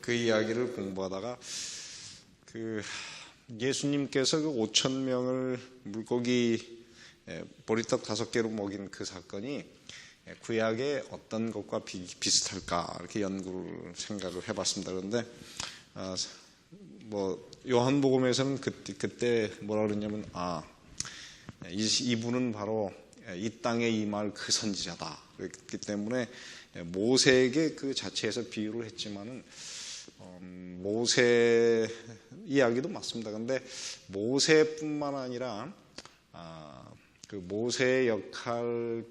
그 이야기를 공부하다가 예수님께서 5천 명을 물고기 보리떡 5개로 먹인 그 사건이 구약의 어떤 것과 비슷할까 이렇게 생각을 해봤습니다. 그런데 요한복음에서는 그때 뭐라 그러냐면 이분은 바로 이 땅에 임할 그 선지자다. 그렇기 때문에 모세에게 그 자체에서 비유를 했지만은 모세 이야기도 맞습니다. 그런데 모세뿐만 아니라 그 모세의 역할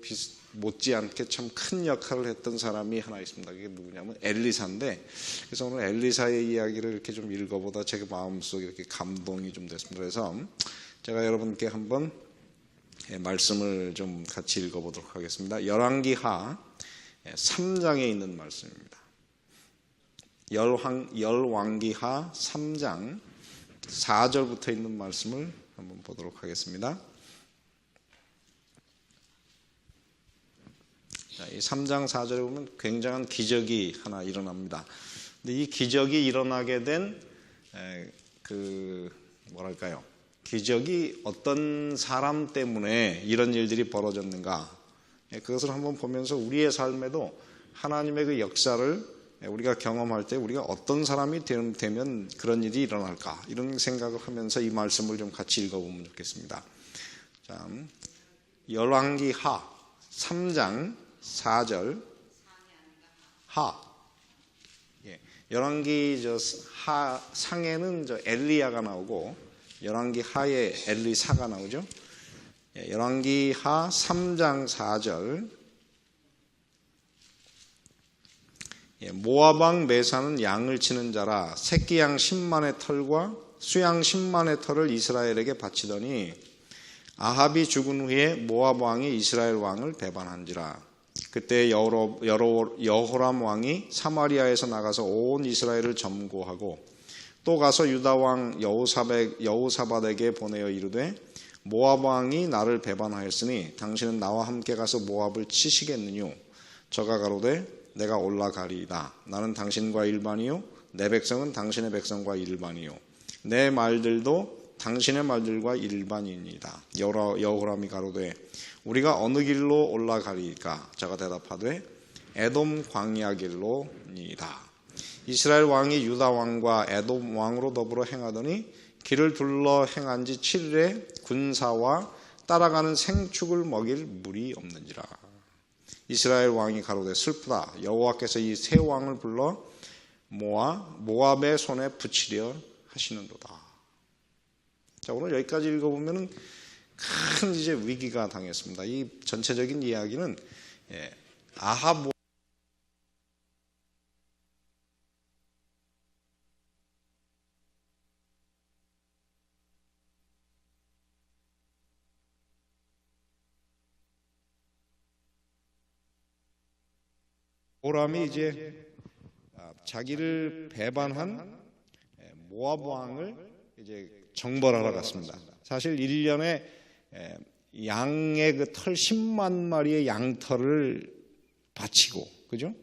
못지않게 참 큰 역할을 했던 사람이 하나 있습니다. 그게 누구냐면 엘리사인데, 그래서 오늘 엘리사의 이야기를 이렇게 좀 읽어보다 제 마음속에 이렇게 감동이 좀 됐습니다. 그래서 제가 여러분께 한번 말씀을 좀 같이 읽어보도록 하겠습니다. 열왕기하 3장에 있는 말씀입니다. 열왕기하 3장 4절부터 있는 말씀을 한번 보도록 하겠습니다. 이 3장 4절에 보면 굉장한 기적이 하나 일어납니다. 근데 이 기적이 일어나게 된 기적이 어떤 사람 때문에 이런 일들이 벌어졌는가, 그것을 한번 보면서 우리의 삶에도 하나님의 그 역사를 우리가 경험할 때 우리가 어떤 사람이 되면 그런 일이 일어날까, 이런 생각을 하면서 이 말씀을 좀 같이 읽어보면 좋겠습니다. 자, 열왕기하 3장 4절 열왕기 상에는 엘리야가 나오고 열왕기 하에 엘리사가 나오죠. 열왕기하 3장 4절 모압 왕 메사는 양을 치는 자라 새끼 양 10만의 털과 수양 10만의 털을 이스라엘에게 바치더니 아합이 죽은 후에 모압 왕이 이스라엘 왕을 배반한지라. 그때 여호람 왕이 사마리아에서 나가서 온 이스라엘을 점거하고 또 가서 유다 왕 여호사밧에게 보내어 이르되 모압 왕이 나를 배반하였으니 당신은 나와 함께 가서 모압을 치시겠느뇨. 저가 가로되 내가 올라가리이다. 나는 당신과 일반이요 내 백성은 당신의 백성과 일반이요 내 말들도 당신의 말들과 일반이니이다. 여호람이 가로되 우리가 어느 길로 올라가리까? 저가 대답하되 에돔 광야 길로니이다. 이스라엘 왕이 유다 왕과 에돔 왕으로 더불어 행하더니 길을 둘러 행한 지 7일에 군사와 따라가는 생축을 먹일 물이 없는지라. 이스라엘 왕이 가로되 슬프다. 여호와께서 이 세 왕을 불러 모압의 손에 붙이려 하시는도다. 자, 오늘 여기까지 읽어보면은 큰 이제 위기가 당했습니다. 이 전체적인 이야기는 아합 요람이 이제 자기를 배반한 모압 왕을 이제 정벌하러 갔습니다. 사실 1년에 양의 그 털 10만 마리의 양털을 바치고, 그죠?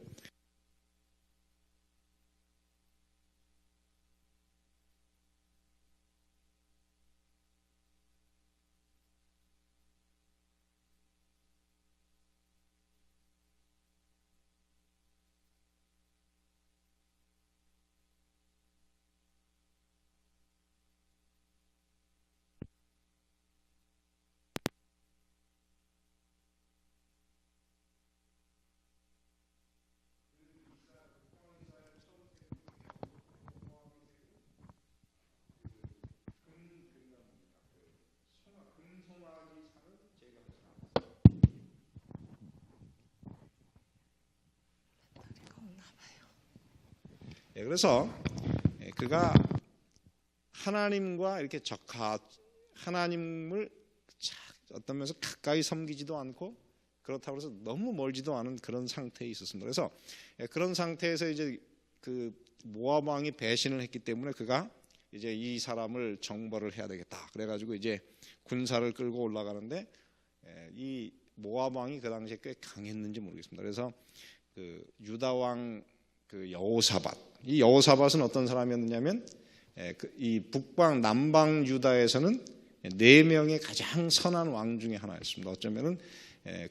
그래서 그가 하나님과 이렇게 하나님을 어떤 면에서 가까이 섬기지도 않고 그렇다고 해서 너무 멀지도 않은 그런 상태에 있었습니다. 그래서 그런 상태에서 이제 그 모압 왕이 배신을 했기 때문에 그가 이제 이 사람을 정벌을 해야 되겠다. 그래가지고 이제 군사를 끌고 올라가는데 이 모압 왕이 그 당시에 꽤 강했는지 모르겠습니다. 그래서 그 유다 왕 그 여호사밧. 이 여호사밧은 어떤 사람이었느냐면 이 북방 남방 유다에서는 4명의 가장 선한 왕 중에 하나였습니다. 어쩌면은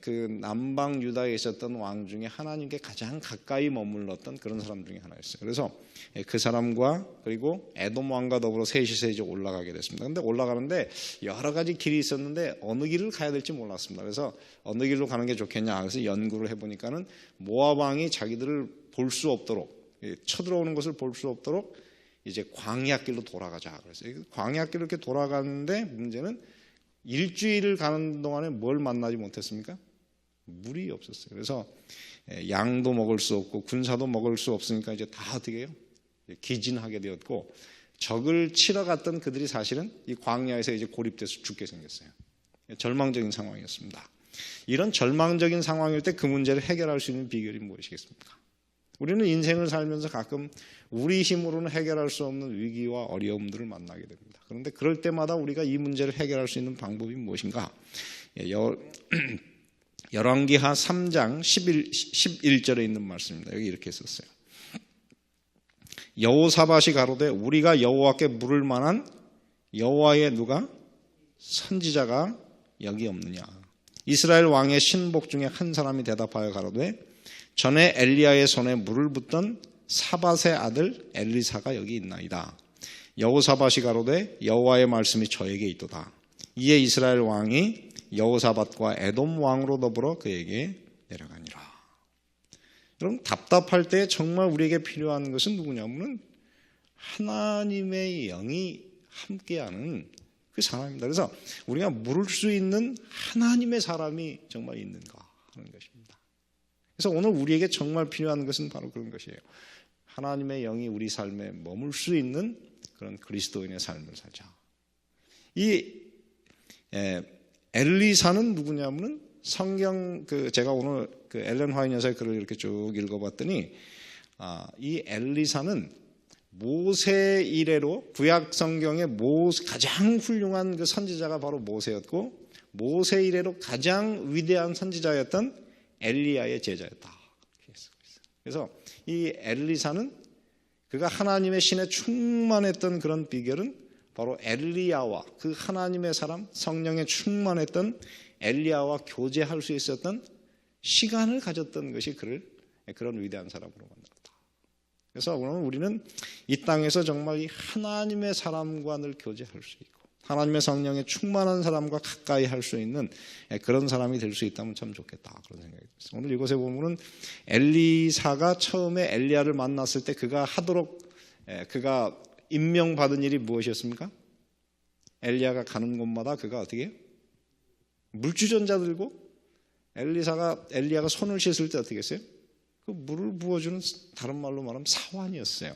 그 남방 유다에 있었던 왕 중에 하나님께 가장 가까이 머물렀던 그런 사람 중에 하나였어요. 그래서 그 사람과 그리고 에돔 왕과 더불어 셋이서 이제 올라가게 됐습니다. 근데 올라가는데 여러 가지 길이 있었는데 어느 길을 가야 될지 몰랐습니다. 그래서 어느 길로 가는 게 좋겠냐 그래서 연구를 해보니까는 모압 왕이 자기들을 볼 수 없도록 쳐들어오는 것을 볼 수 없도록 이제 광야길로 돌아가자 그래서 광야길로 이렇게 돌아가는데 문제는 일주일을 가는 동안에 뭘 만나지 못했습니까? 물이 없었어요. 그래서 양도 먹을 수 없고 군사도 먹을 수 없으니까 이제 다 어떻게 해요? 기진하게 되었고 적을 치러 갔던 그들이 사실은 이 광야에서 이제 고립돼서 죽게 생겼어요. 절망적인 상황이었습니다. 이런 절망적인 상황일 때 그 문제를 해결할 수 있는 비결이 무엇이겠습니까? 우리는 인생을 살면서 가끔 우리 힘으로는 해결할 수 없는 위기와 어려움들을 만나게 됩니다. 그런데 그럴 때마다 우리가 이 문제를 해결할 수 있는 방법이 무엇인가? 열왕기하 3장 11절에 있는 말씀입니다. 여기 이렇게 썼어요. 여호사밧이 가로되 우리가 여호와께 물을 만한 여호와의 누가 선지자가 여기 없느냐. 이스라엘 왕의 신복 중에 한 사람이 대답하여 가로되 전에 엘리야의 손에 물을 붓던 사밧의 아들 엘리사가 여기 있나이다. 여호사밧이 가로되 여호와의 말씀이 저에게 있도다. 이에 이스라엘 왕이 여호사밧과 에돔 왕으로 더불어 그에게 내려가니라. 여러분 답답할 때 정말 우리에게 필요한 것은 누구냐면 하나님의 영이 함께하는 그 사람입니다. 그래서 우리가 물을 수 있는 하나님의 사람이 정말 있는가 하는 것입니다. 그래서 오늘 우리에게 정말 필요한 것은 바로 그런 것이에요. 하나님의 영이 우리 삶에 머물 수 있는 그런 그리스도인의 삶을 살자. 이 엘리사는 누구냐면은 성경 제가 오늘 엘렌 화이트 여사의 글을 이렇게 쭉 읽어봤더니 이 엘리사는 모세 이래로 구약 성경의 가장 훌륭한 그 선지자가 바로 모세였고 모세 이래로 가장 위대한 선지자였던 엘리야의 제자였다. 그래서 이 엘리사는 그가 하나님의 신에 충만했던 그런 비결은 바로 엘리야와 그 하나님의 사람 성령에 충만했던 엘리야와 교제할 수 있었던 시간을 가졌던 것이 그를 그런 위대한 사람으로 만들었다. 그래서 오늘 우리는 이 땅에서 정말 이 하나님의 사람과 늘 교제할 수 있고 하나님의 성령에 충만한 사람과 가까이 할 수 있는 그런 사람이 될 수 있다면 참 좋겠다 그런 생각이 들었어요. 오늘 이곳에 보면은 엘리사가 처음에 엘리야를 만났을 때 그가 임명받은 일이 무엇이었습니까? 엘리야가 가는 곳마다 그가 어떻게 해요? 물주전자 들고 엘리야가 손을 씻을 때 어떻게 했어요? 그 물을 부어주는 다른 말로 말하면 사환이었어요.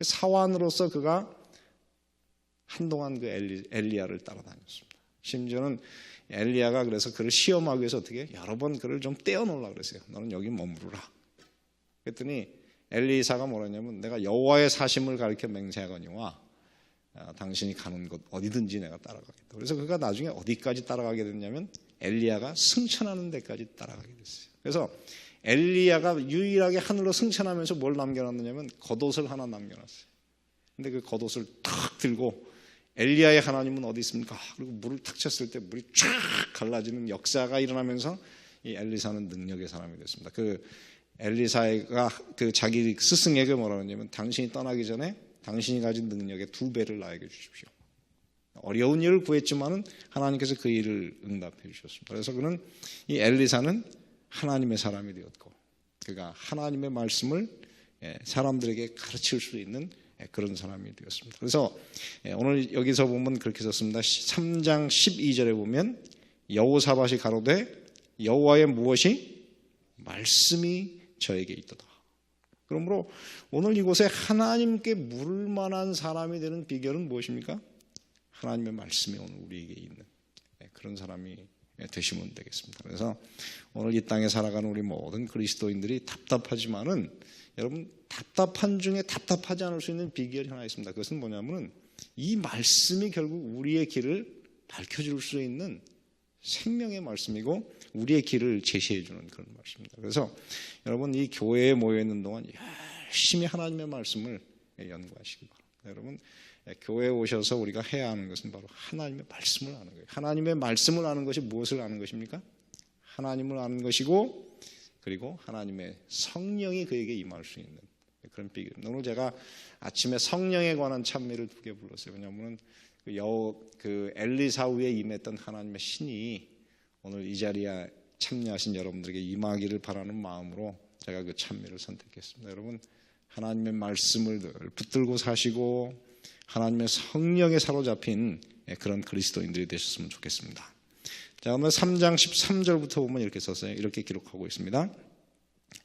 사환으로서 그가 한동안 그 엘리야를 따라다녔습니다. 심지어는 엘리야가 그래서 그를 시험하기 위해서 어떻게 여러 번 그를 좀 떼어놓으려고 그랬어요. 너는 여기 머무르라. 그랬더니 엘리사가 뭐라냐면 내가 여호와의 사심을 가리켜 맹세하거니와 당신이 가는 곳 어디든지 내가 따라가겠다. 그래서 그가 나중에 어디까지 따라가게 됐냐면 엘리야가 승천하는 데까지 따라가게 됐어요. 그래서 엘리야가 유일하게 하늘로 승천하면서 뭘 남겨놨느냐면 겉옷을 하나 남겨놨어요. 근데 그 겉옷을 탁 들고 엘리야의 하나님은 어디 있습니까? 그리고 물을 탁 쳤을 때 물이 쫙 갈라지는 역사가 일어나면서 이 엘리사는 능력의 사람이 됐습니다. 그 엘리사가 그 자기 스승에게 뭐라고 했냐면 당신이 떠나기 전에 당신이 가진 능력의 2배를 나에게 주십시오. 어려운 일을 구했지만은 하나님께서 그 일을 응답해 주셨습니다. 그래서 그는 이 엘리사는 하나님의 사람이 되었고 그가 하나님의 말씀을 사람들에게 가르칠 수 있는 그런 사람이 되었습니다. 그래서 오늘 여기서 보면 그렇게 썼습니다. 3장 12절에 보면 여호사밧이 가로되 여호와의 무엇이 말씀이 저에게 있도다. 그러므로 오늘 이곳에 하나님께 물을 만한 사람이 되는 비결은 무엇입니까? 하나님의 말씀이 오늘 우리에게 있는 그런 사람이 되시면 되겠습니다. 그래서 오늘 이 땅에 살아가는 우리 모든 그리스도인들이 답답하지만은 여러분 답답한 중에 답답하지 않을 수 있는 비결이 하나 있습니다. 그것은 뭐냐면은 이 말씀이 결국 우리의 길을 밝혀줄 수 있는 생명의 말씀이고 우리의 길을 제시해 주는 그런 말씀입니다. 그래서 여러분 이 교회에 모여 있는 동안 열심히 하나님의 말씀을 연구하시기 바랍니다. 여러분, 교회에 오셔서 우리가 해야 하는 것은 바로 하나님의 말씀을 아는 거예요. 하나님의 말씀을 아는 것이 무엇을 아는 것입니까? 하나님을 아는 것이고, 그리고 하나님의 성령이 그에게 임할 수 있는 그런 비결입니다. 오늘 제가 아침에 성령에 관한 찬미를 2개 불렀어요. 왜냐하면 그 엘리사 위에 임했던 하나님의 신이 오늘 이 자리에 참여하신 여러분들에게 임하기를 바라는 마음으로 제가 그 찬미를 선택했습니다. 여러분, 하나님의 말씀을 늘 붙들고 사시고 하나님의 성령에 사로잡힌 그런 그리스도인들이 되셨으면 좋겠습니다. 자, 오늘 3장 13절부터 보면 이렇게 썼어요. 이렇게 기록하고 있습니다.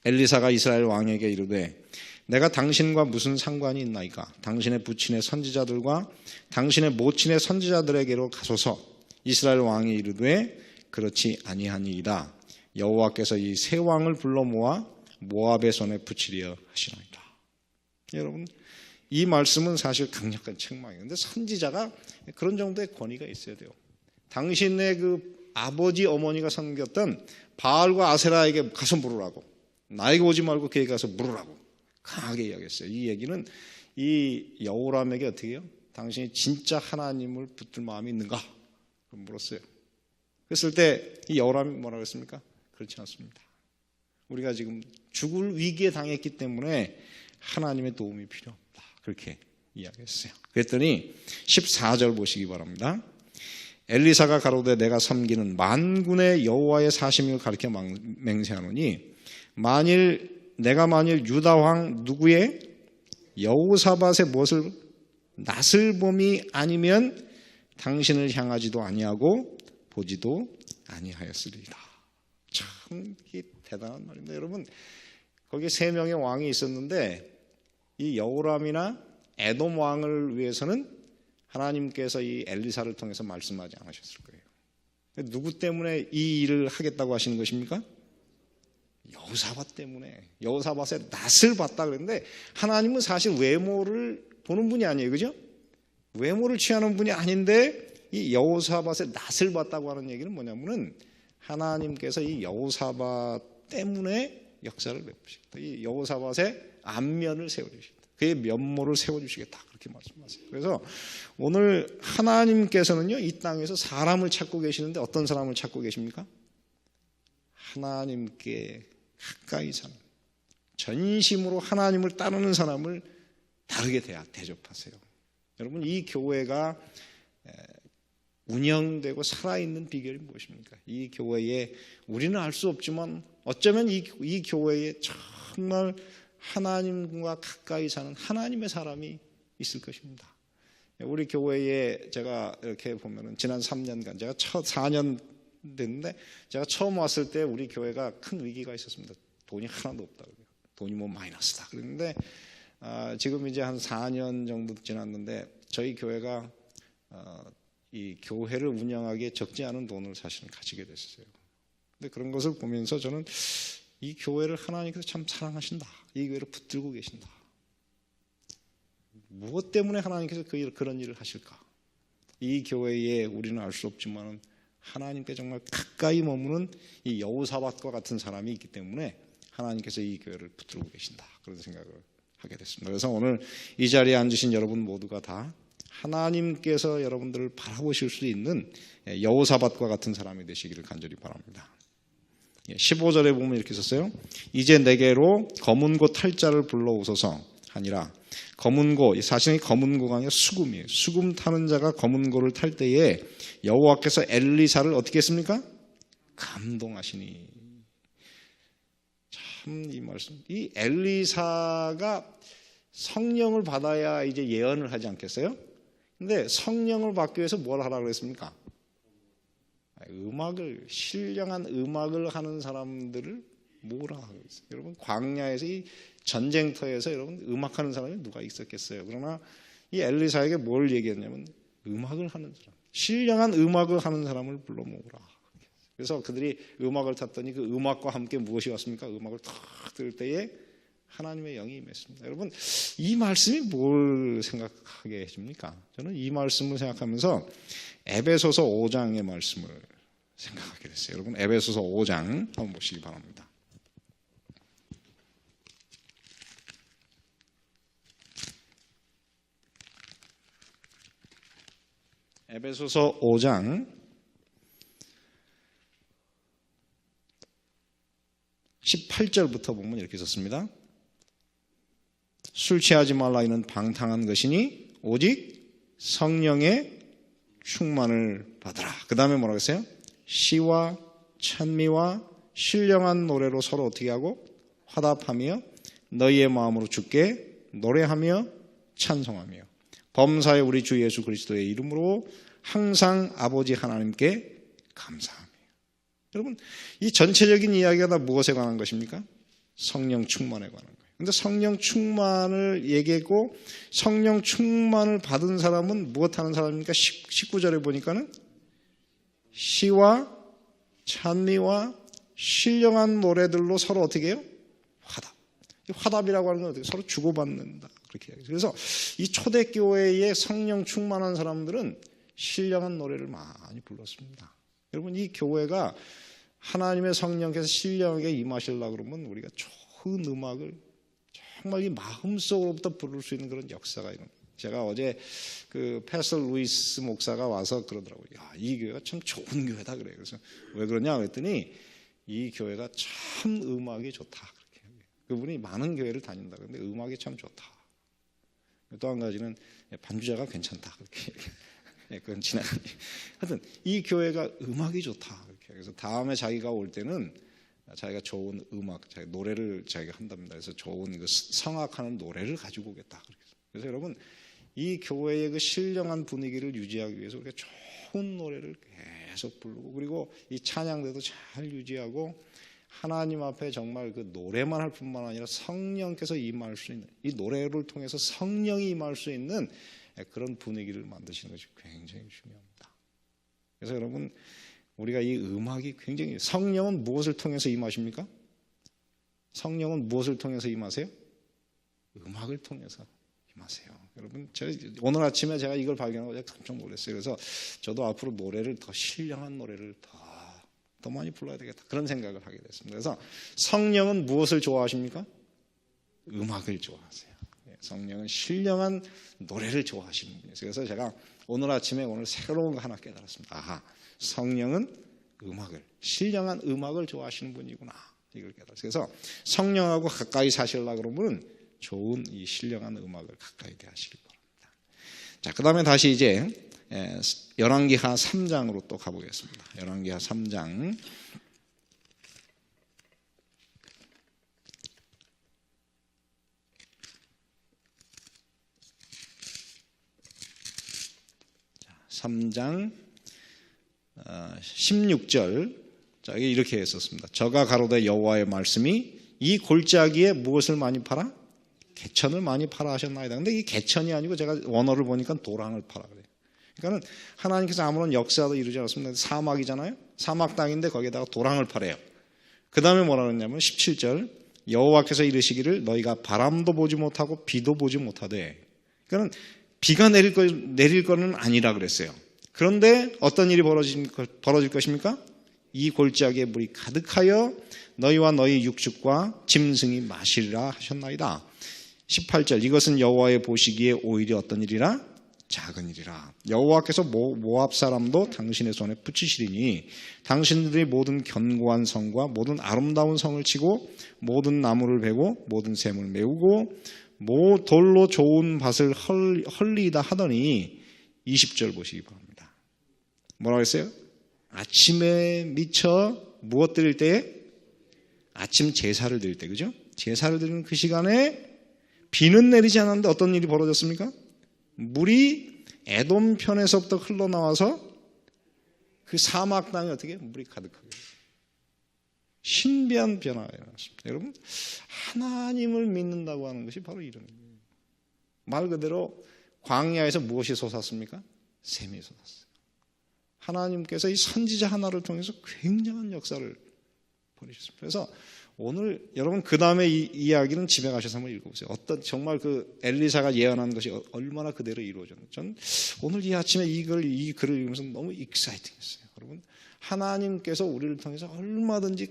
엘리사가 이스라엘 왕에게 이르되 내가 당신과 무슨 상관이 있나이까? 당신의 부친의 선지자들과 당신의 모친의 선지자들에게로 가소서. 이스라엘 왕이 이르되 그렇지 아니하니이다. 여호와께서 이 세 왕을 불러 모아 모압의 손에 붙이려 하시나이다. 여러분, 이 말씀은 사실 강력한 책망이에요. 그런데 선지자가 그런 정도의 권위가 있어야 돼요. 당신의 그 아버지 어머니가 섬겼던 바알과 아세라에게 가서 물으라고, 나에게 오지 말고 그에게 가서 물으라고 강하게 이야기했어요. 이 얘기는 이 여호람에게 어떻게 해요? 당신이 진짜 하나님을 붙들 마음이 있는가? 물었어요. 그랬을 때 이 여호람이 뭐라고 했습니까? 그렇지 않습니다. 우리가 지금 죽을 위기에 당했기 때문에 하나님의 도움이 필요 없다. 그렇게 이야기했어요. 그랬더니 14절 보시기 바랍니다. 엘리사가 가로되 내가 섬기는 만군의 여호와의 사심을 가리켜 맹세하노니 내가 만일 유다 왕 누구의 여호사밧의 무엇을 낯을 봄이 아니면 당신을 향하지도 아니하고 보지도 아니하였으리이다. 참 대단한 말입니다. 여러분, 거기에 3명의 왕이 있었는데 이 여호람이나 에돔 왕을 위해서는 하나님께서 이 엘리사를 통해서 말씀하지 않으셨을 거예요. 누구 때문에 이 일을 하겠다고 하시는 것입니까? 여호사밧 때문에. 여호사밧의 낯을 봤다 그랬는데 하나님은 사실 외모를 보는 분이 아니에요. 그죠? 외모를 취하는 분이 아닌데 이 여호사밧의 낯을 봤다고 하는 얘기는 뭐냐면은 하나님께서 이 여호사밧 때문에 역사를 베푸시겠다. 이 여호사밧의 안면을 세워주시겠다. 그의 면모를 세워주시겠다. 그렇게 말씀하세요. 그래서 오늘 하나님께서는요, 이 땅에서 사람을 찾고 계시는데 어떤 사람을 찾고 계십니까? 하나님께 가까이 사는, 전심으로 하나님을 따르는 사람을 다르게 대접하세요. 여러분, 이 교회가 운영되고 살아있는 비결이 무엇입니까? 이 교회에 우리는 알 수 없지만 어쩌면 이 교회에 정말 하나님과 가까이 사는 하나님의 사람이 있을 것입니다. 우리 교회에 제가 이렇게 보면은 지난 3년간 제가 첫 4년 됐는데 제가 처음 왔을 때 우리 교회가 큰 위기가 있었습니다. 돈이 하나도 없다 그래요. 돈이 뭐 마이너스다 그랬는데 지금 이제 한 4년 정도 지났는데 저희 교회가 이 교회를 운영하기에 적지 않은 돈을 사실은 가지게 됐어요. 근데 그런 것을 보면서 저는 이 교회를 하나님께서 참 사랑하신다. 이 교회를 붙들고 계신다. 무엇 때문에 하나님께서 그런 일을 하실까? 이 교회에 우리는 알 수 없지만 하나님께 정말 가까이 머무는 이 여호사밧과 같은 사람이 있기 때문에 하나님께서 이 교회를 붙들고 계신다. 그런 생각을 하게 됐습니다. 그래서 오늘 이 자리에 앉으신 여러분 모두가 다 하나님께서 여러분들을 바라보실 수 있는 여호사밧과 같은 사람이 되시기를 간절히 바랍니다. 15절에 보면 이렇게 썼어요. 이제 내게로 검은고 탈 자를 불러오소서 하니라. 검은고, 사실은 검은고가 아니라 수금이에요. 수금 타는 자가 검은고를 탈 때에 여호와께서 엘리사를 어떻게 했습니까? 감동하시니. 참 이 말씀, 이 엘리사가 성령을 받아야 이제 예언을 하지 않겠어요? 근데 성령을 받기 위해서 뭘 하라고 그랬습니까? 신령한 음악을 하는 사람들을 모으라 하고 있어요. 여러분, 광야에서 이 전쟁터에서 여러분 음악하는 사람이 누가 있었겠어요? 그러나 이 엘리사에게 뭘 얘기했냐면 음악을 하는 사람, 신령한 음악을 하는 사람을 불러 모으라. 그래서 그들이 음악을 탔더니 그 음악과 함께 무엇이 왔습니까? 음악을 탁 들을 때에 하나님의 영이 임했습니다. 여러분, 이 말씀이 뭘 생각하게 해줍니까? 저는 이 말씀을 생각하면서 에베소서 5장의 말씀을 생각하게 됐어요. 여러분, 에베소서 5장 한번 보시기 바랍니다. 에베소서 5장 18절부터 보면 이렇게 썼습니다. 술 취하지 말라 이는 방탕한 것이니 오직 성령의 충만을 받으라. 그 다음에 뭐라고 했어요? 시와 찬미와 신령한 노래로 서로 어떻게 하고 화답하며 너희의 마음으로 주께 노래하며 찬송하며 범사의 우리 주 예수 그리스도의 이름으로 항상 아버지 하나님께 감사하며. 여러분, 이 전체적인 이야기가 다 무엇에 관한 것입니까? 성령 충만에 관한 거예요. 그런데 성령 충만을 얘기했고 성령 충만을 받은 사람은 무엇하는 사람입니까? 19절에 보니까는 시와 찬미와 신령한 노래들로 서로 어떻게 해요? 화답. 화답이라고 하는 건 어떻게 서로 주고받는다. 그렇게 해요. 그래서 이 초대교회의 성령 충만한 사람들은 신령한 노래를 많이 불렀습니다. 여러분, 이 교회가 하나님의 성령께서 신령하게 임하시려고 그러면 우리가 좋은 음악을 정말 이 마음속으로부터 부를 수 있는 그런 역사가 있는. 제가 어제 그 패스터 루이스 목사가 와서 그러더라고요. 야, 이 교회가 참 좋은 교회다 그래요. 그래서 왜 그러냐 그랬더니 이 교회가 참 음악이 좋다. 그렇게. 그분이 많은 교회를 다닌다. 그런데 음악이 참 좋다. 또 한 가지는 반주자가 괜찮다. 그렇게. 그건 지나가니. 하여튼 이 교회가 음악이 좋다. 그렇게. 그래서 다음에 자기가 올 때는 자기가 좋은 음악, 자기 노래를 자기가 한답니다. 그래서 좋은 그 성악하는 노래를 가지고 오겠다. 그래서 여러분, 이 교회의 그 신령한 분위기를 유지하기 위해서 우리가 좋은 노래를 계속 부르고 그리고 이 찬양대도 잘 유지하고 하나님 앞에 정말 그 노래만 할 뿐만 아니라 성령께서 임할 수 있는 이 노래를 통해서 성령이 임할 수 있는 그런 분위기를 만드시는 것이 굉장히 중요합니다. 그래서 여러분, 우리가 이 음악이 굉장히 성령은 무엇을 통해서 임하십니까? 성령은 무엇을 통해서 임하세요? 음악을 통해서 임하세요. 여러분, 오늘 아침에 제가 이걸 발견하고 제가 깜짝 놀랐어요. 그래서 저도 앞으로 노래를 더 신령한 노래를 더 많이 불러야 되겠다. 그런 생각을 하게 됐습니다. 그래서 성령은 무엇을 좋아하십니까? 음악을 좋아하세요. 성령은 신령한 노래를 좋아하시는 분이에요. 그래서 제가 오늘 아침에 오늘 새로운 거 하나 깨달았습니다. 아하, 성령은 음악을, 신령한 음악을 좋아하시는 분이구나. 이걸 깨달았어요. 그래서 성령하고 가까이 사시려고 그러면 좋은 이 신령한 음악을 가까이 대하시기 바랍니다. 자, 그 다음에 다시 이제 열왕기하 3장으로 또 가보겠습니다. 열왕기하 3장. 자, 3장 16절. 자, 이렇게 했었습니다. 저가 가로되 여호와의 말씀이 이 골짜기에 무엇을 많이 팔아? 개천을 많이 팔아 하셨나이다. 근데 이 개천이 아니고 제가 원어를 보니까 도랑을 팔아 그래요. 그러니까 하나님께서 아무런 역사도 이루지 않았습니다. 사막이잖아요. 사막 땅인데 거기에다가 도랑을 팔아요. 그 다음에 뭐라 그랬냐면 17절 여호와께서 이르시기를 너희가 바람도 보지 못하고 비도 보지 못하되. 그러니까 비가 내릴 거는 아니라 그랬어요. 그런데 어떤 일이 벌어질 것입니까? 이 골짜기에 물이 가득하여 너희와 너희 육축과 짐승이 마시리라 하셨나이다. 18절 이것은 여호와의 보시기에 오히려 어떤 일이라? 작은 일이라. 여호와께서 모압 사람도 당신의 손에 붙이시리니 당신들이 모든 견고한 성과 모든 아름다운 성을 치고 모든 나무를 베고 모든 샘을 메우고 돌로 좋은 밭을 헐리다 하더니 20절 보시기 바랍니다. 뭐라고 했어요? 아침에 미쳐 무엇 드릴 때에? 아침 제사를 드릴 때, 그죠? 제사를 드리는 그 시간에 비는 내리지 않았는데 어떤 일이 벌어졌습니까? 물이 에돔 편에서부터 흘러나와서 그 사막 땅에 어떻게 물이 가득하게 신비한 변화가 일어났습니다. 여러분, 하나님을 믿는다고 하는 것이 바로 이런 거예요. 말 그대로 광야에서 무엇이 솟았습니까? 샘이 솟았어요. 하나님께서 이 선지자 하나를 통해서 굉장한 역사를 보내셨습니다. 그래서 오늘 여러분 그 다음에 이 이야기는 집에 가셔서 한번 읽어보세요. 정말 그 엘리사가 예언한 것이 얼마나 그대로 이루어졌는지. 전 오늘 이 아침에 이 글을 읽으면서 너무 익사이팅했어요. 여러분, 하나님께서 우리를 통해서 얼마든지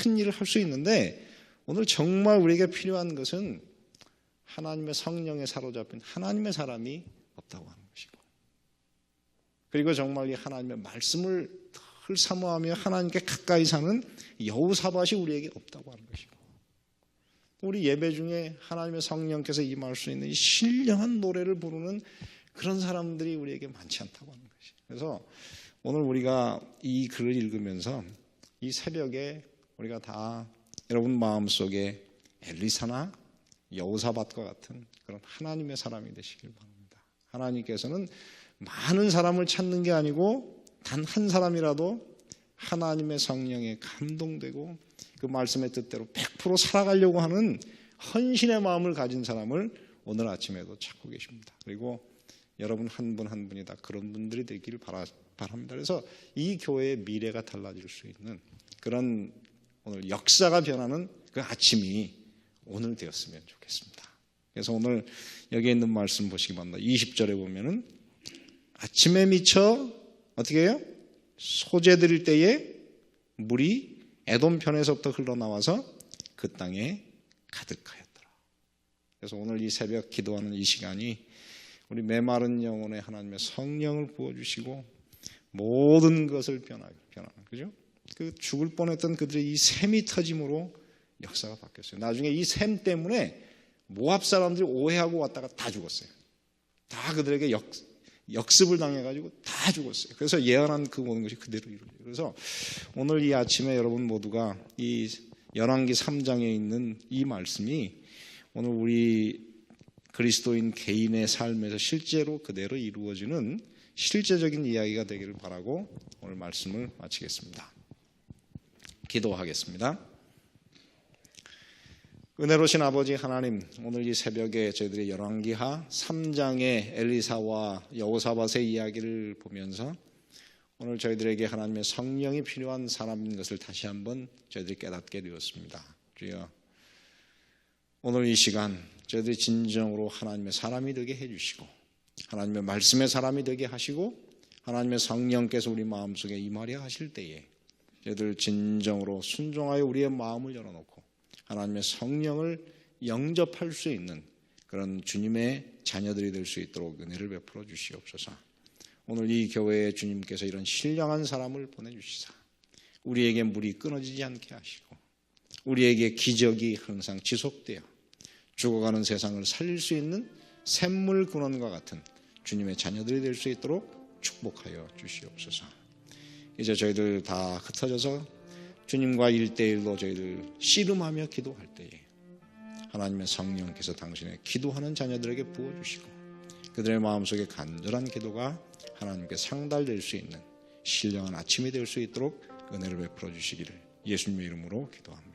큰 일을 할 수 있는데 오늘 정말 우리에게 필요한 것은 하나님의 성령에 사로잡힌 하나님의 사람이 없다고 하는 것이고. 그리고 정말 이 하나님의 말씀을 늘 사모하며 하나님께 가까이 사는 여호사밧이 우리에게 없다고 하는 것이고, 우리 예배 중에 하나님의 성령께서 임할 수 있는 이 신령한 노래를 부르는 그런 사람들이 우리에게 많지 않다고 하는 것이에요. 그래서 오늘 우리가 이 글을 읽으면서 이 새벽에 우리가 다 여러분 마음속에 엘리사나 여호사밧과 같은 그런 하나님의 사람이 되시길 바랍니다. 하나님께서는 많은 사람을 찾는 게 아니고 단 한 사람이라도 하나님의 성령에 감동되고 그 말씀의 뜻대로 100% 살아가려고 하는 헌신의 마음을 가진 사람을 오늘 아침에도 찾고 계십니다. 그리고 여러분 한 분 한 분이 다 그런 분들이 되기를 바랍니다. 그래서 이 교회의 미래가 달라질 수 있는 그런 오늘 역사가 변하는 그 아침이 오늘 되었으면 좋겠습니다. 그래서 오늘 여기에 있는 말씀 보시기 바랍니다. 20절에 보면은 아침에 미쳐 어떻게 해요? 소재 드릴 때에 물이 에돔 편에서부터 흘러나와서 그 땅에 가득하였더라. 그래서 오늘 이 새벽 기도하는 이 시간이 우리 메마른 영혼에 하나님의 성령을 부어주시고 모든 것을 변하는, 그죠? 그 죽을 뻔했던 그들의 이 샘이 터짐으로 역사가 바뀌었어요. 나중에 이 샘 때문에 모압 사람들이 오해하고 왔다가 다 죽었어요. 다 그들에게 역습을 당해가지고 다 죽었어요. 그래서 예언한 그 모든 것이 그대로 이루어져요. 그래서 오늘 이 아침에 여러분 모두가 이 열왕기 3장에 있는 이 말씀이 오늘 우리 그리스도인 개인의 삶에서 실제로 그대로 이루어지는 실제적인 이야기가 되기를 바라고 오늘 말씀을 마치겠습니다. 기도하겠습니다. 은혜로신 아버지 하나님, 오늘 이 새벽에 저희들이 열왕기하 3장의 엘리사와 여호사밧의 이야기를 보면서 오늘 저희들에게 하나님의 성령이 필요한 사람인 것을 다시 한번 저희들이 깨닫게 되었습니다. 주여, 오늘 이 시간 저희들이 진정으로 하나님의 사람이 되게 해주시고 하나님의 말씀의 사람이 되게 하시고 하나님의 성령께서 우리 마음속에 임하려 하실 때에 저희들 진정으로 순종하여 우리의 마음을 열어놓고 하나님의 성령을 영접할 수 있는 그런 주님의 자녀들이 될 수 있도록 은혜를 베풀어 주시옵소서. 오늘 이 교회에 주님께서 이런 신령한 사람을 보내주시사 우리에게 물이 끊어지지 않게 하시고 우리에게 기적이 항상 지속되어 죽어가는 세상을 살릴 수 있는 샘물 근원과 같은 주님의 자녀들이 될 수 있도록 축복하여 주시옵소서. 이제 저희들 다 흩어져서 주님과 1대1로 저희들 씨름하며 기도할 때에 하나님의 성령께서 당신의 기도하는 자녀들에게 부어주시고 그들의 마음속에 간절한 기도가 하나님께 상달될 수 있는 신령한 아침이 될 수 있도록 은혜를 베풀어 주시기를 예수님의 이름으로 기도합니다.